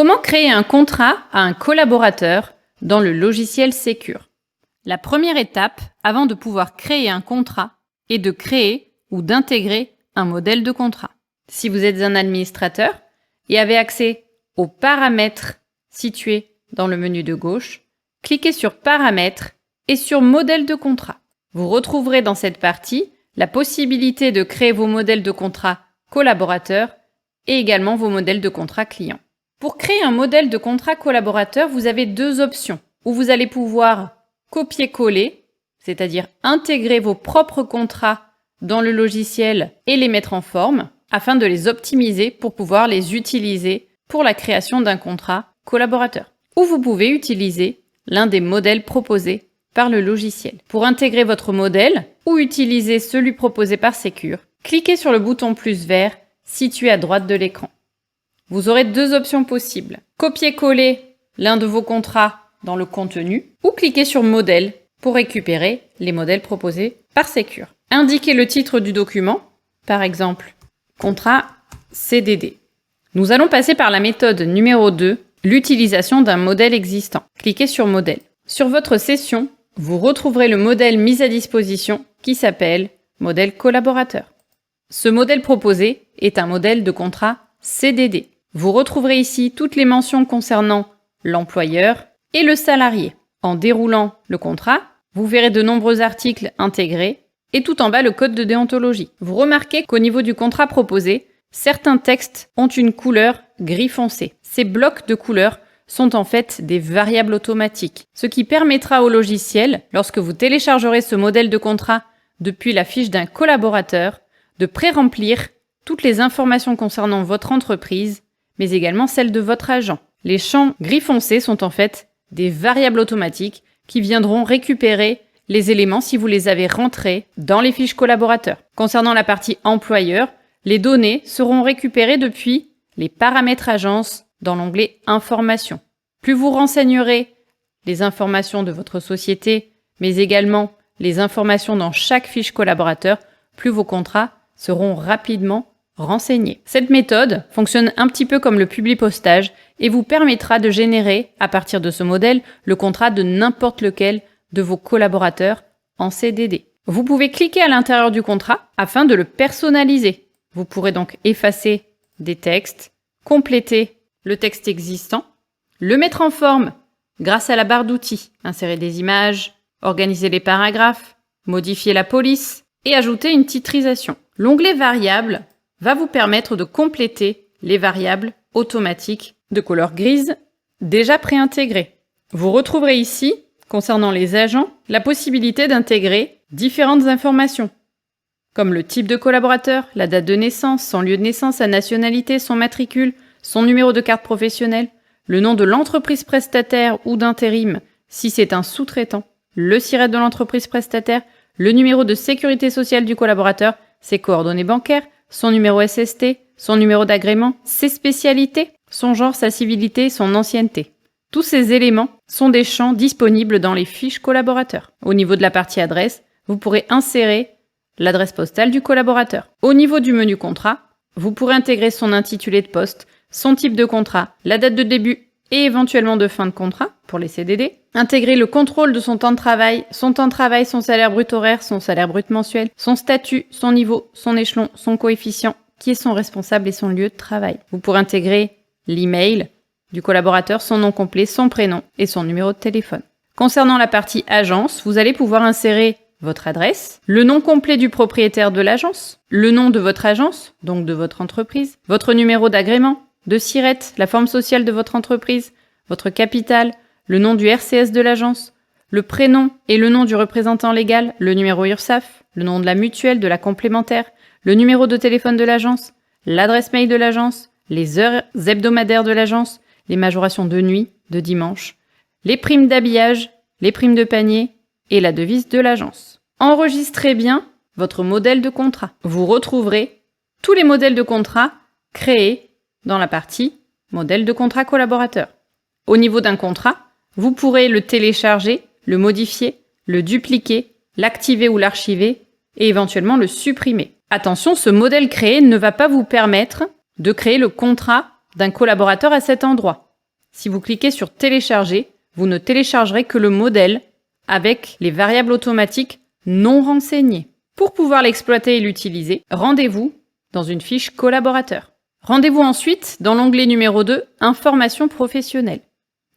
Comment créer un contrat à un collaborateur dans le logiciel Secure? La première étape, avant de pouvoir créer un contrat, est de créer ou d'intégrer un modèle de contrat. Si vous êtes un administrateur et avez accès aux paramètres situés dans le menu de gauche, cliquez sur Paramètres et sur Modèle de contrat. Vous retrouverez dans cette partie la possibilité de créer vos modèles de contrat collaborateurs et également vos modèles de contrat clients. Pour créer un modèle de contrat collaborateur, vous avez deux options où vous allez pouvoir copier-coller, c'est-à-dire intégrer vos propres contrats dans le logiciel et les mettre en forme afin de les optimiser pour pouvoir les utiliser pour la création d'un contrat collaborateur. Ou vous pouvez utiliser l'un des modèles proposés par le logiciel. Pour intégrer votre modèle ou utiliser celui proposé par Secure, cliquez sur le bouton plus vert situé à droite de l'écran. Vous aurez deux options possibles. Copier-coller l'un de vos contrats dans le contenu ou cliquer sur Modèle pour récupérer les modèles proposés par Secure. Indiquez le titre du document, par exemple contrat CDD. Nous allons passer par la méthode numéro 2, l'utilisation d'un modèle existant. Cliquez sur Modèle. Sur votre session, vous retrouverez le modèle mis à disposition qui s'appelle modèle collaborateur. Ce modèle proposé est un modèle de contrat CDD. Vous retrouverez ici toutes les mentions concernant l'employeur et le salarié. En déroulant le contrat, vous verrez de nombreux articles intégrés et tout en bas le code de déontologie. Vous remarquez qu'au niveau du contrat proposé, certains textes ont une couleur gris foncé. Ces blocs de couleurs sont en fait des variables automatiques, ce qui permettra au logiciel, lorsque vous téléchargerez ce modèle de contrat depuis la fiche d'un collaborateur, de pré-remplir toutes les informations concernant votre entreprise, mais également celles de votre agent. Les champs gris foncé sont en fait des variables automatiques qui viendront récupérer les éléments si vous les avez rentrés dans les fiches collaborateurs. Concernant la partie employeur, les données seront récupérées depuis les paramètres agence dans l'onglet Informations. Plus vous renseignerez les informations de votre société, mais également les informations dans chaque fiche collaborateur, plus vos contrats seront rapidement renseignés. Cette méthode fonctionne un petit peu comme le publipostage et vous permettra de générer, à partir de ce modèle, le contrat de n'importe lequel de vos collaborateurs en CDD. Vous pouvez cliquer à l'intérieur du contrat afin de le personnaliser. Vous pourrez donc effacer des textes, compléter le texte existant, le mettre en forme grâce à la barre d'outils, insérer des images, organiser les paragraphes, modifier la police et ajouter une titrisation. L'onglet Variables va vous permettre de compléter les variables automatiques de couleur grise déjà préintégrées. Vous retrouverez ici, concernant les agents, la possibilité d'intégrer différentes informations, comme le type de collaborateur, la date de naissance, son lieu de naissance, sa nationalité, son matricule, son numéro de carte professionnelle, le nom de l'entreprise prestataire ou d'intérim si c'est un sous-traitant, le SIRET de l'entreprise prestataire, le numéro de sécurité sociale du collaborateur, ses coordonnées bancaires, son numéro SST, son numéro d'agrément, ses spécialités, son genre, sa civilité, son ancienneté. Tous ces éléments sont des champs disponibles dans les fiches collaborateurs. Au niveau de la partie adresse, vous pourrez insérer l'adresse postale du collaborateur. Au niveau du menu contrat, vous pourrez intégrer son intitulé de poste, son type de contrat, la date de début et éventuellement de fin de contrat pour les CDD, intégrer le contrôle de son temps de travail, son salaire brut horaire, son salaire brut mensuel, son statut, son niveau, son échelon, son coefficient, qui est son responsable et son lieu de travail. Vous pourrez intégrer l'email du collaborateur, son nom complet, son prénom et son numéro de téléphone. Concernant la partie agence, vous allez pouvoir insérer votre adresse, le nom complet du propriétaire de l'agence, le nom de votre agence, donc de votre entreprise, votre numéro d'agrément, de SIRET, la forme sociale de votre entreprise, votre capital, le nom du RCS de l'agence, le prénom et le nom du représentant légal, le numéro URSSAF, le nom de la mutuelle, de la complémentaire, le numéro de téléphone de l'agence, l'adresse mail de l'agence, les heures hebdomadaires de l'agence, les majorations de nuit, de dimanche, les primes d'habillage, les primes de panier et la devise de l'agence. Enregistrez bien votre modèle de contrat. Vous retrouverez tous les modèles de contrat créés dans la partie modèle de contrat collaborateur. Au niveau d'un contrat, vous pourrez le télécharger, le modifier, le dupliquer, l'activer ou l'archiver et éventuellement le supprimer. Attention, ce modèle créé ne va pas vous permettre de créer le contrat d'un collaborateur à cet endroit. Si vous cliquez sur télécharger, vous ne téléchargerez que le modèle avec les variables automatiques non renseignées. Pour pouvoir l'exploiter et l'utiliser, rendez-vous dans une fiche collaborateur. Rendez-vous ensuite dans l'onglet numéro 2, Informations professionnelles.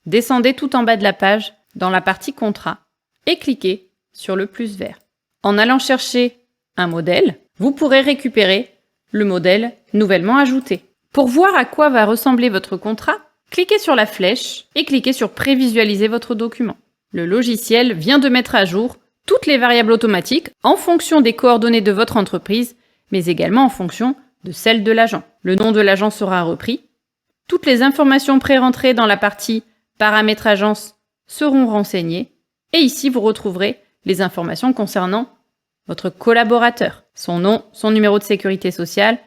Descendez tout en bas de la page dans la partie Contrat et cliquez sur le plus vert. En allant chercher un modèle, vous pourrez récupérer le modèle nouvellement ajouté. Pour voir à quoi va ressembler votre contrat, cliquez sur la flèche et cliquez sur Prévisualiser votre document. Le logiciel vient de mettre à jour toutes les variables automatiques en fonction des coordonnées de votre entreprise, mais également en fonction de celles de l'agent. Le nom de l'agent sera repris. Toutes les informations pré-rentrées dans la partie Paramètres agence seront renseignées. Et ici, vous retrouverez les informations concernant votre collaborateur, son nom, son numéro de sécurité sociale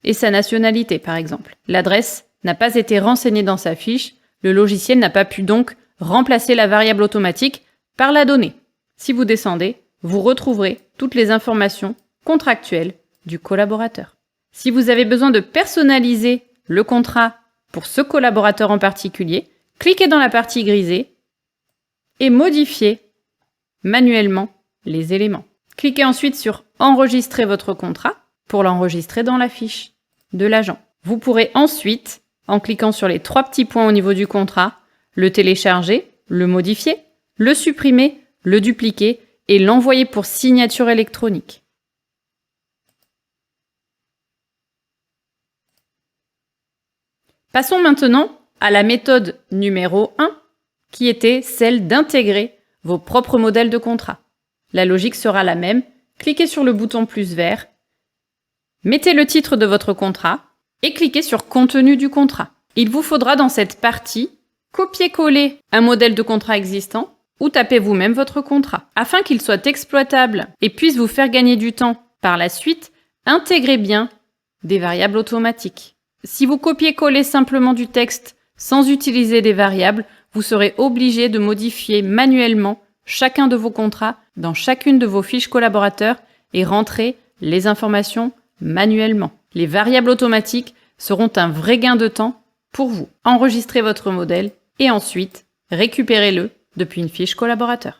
et sa nationalité, par exemple. L'adresse n'a pas été renseignée dans sa fiche. Le logiciel n'a pas pu donc remplacer la variable automatique par la donnée. Si vous descendez, vous retrouverez toutes les informations contractuelles du collaborateur. Si vous avez besoin de personnaliser le contrat pour ce collaborateur en particulier, cliquez dans la partie grisée et modifiez manuellement les éléments. Cliquez ensuite sur Enregistrer votre contrat pour l'enregistrer dans la fiche de l'agent. Vous pourrez ensuite, en cliquant sur les 3 petits points au niveau du contrat, le télécharger, le modifier, le supprimer, le dupliquer et l'envoyer pour signature électronique. Passons maintenant à la méthode numéro 1, qui était celle d'intégrer vos propres modèles de contrat. La logique sera la même. Cliquez sur le bouton plus vert, mettez le titre de votre contrat et cliquez sur Contenu du contrat. Il vous faudra dans cette partie copier-coller un modèle de contrat existant ou taper vous-même votre contrat. Afin qu'il soit exploitable et puisse vous faire gagner du temps par la suite, intégrez bien des variables automatiques. Si vous copiez-collez simplement du texte sans utiliser des variables, vous serez obligé de modifier manuellement chacun de vos contrats dans chacune de vos fiches collaborateurs et rentrer les informations manuellement. Les variables automatiques seront un vrai gain de temps pour vous. Enregistrez votre modèle et ensuite récupérez-le depuis une fiche collaborateur.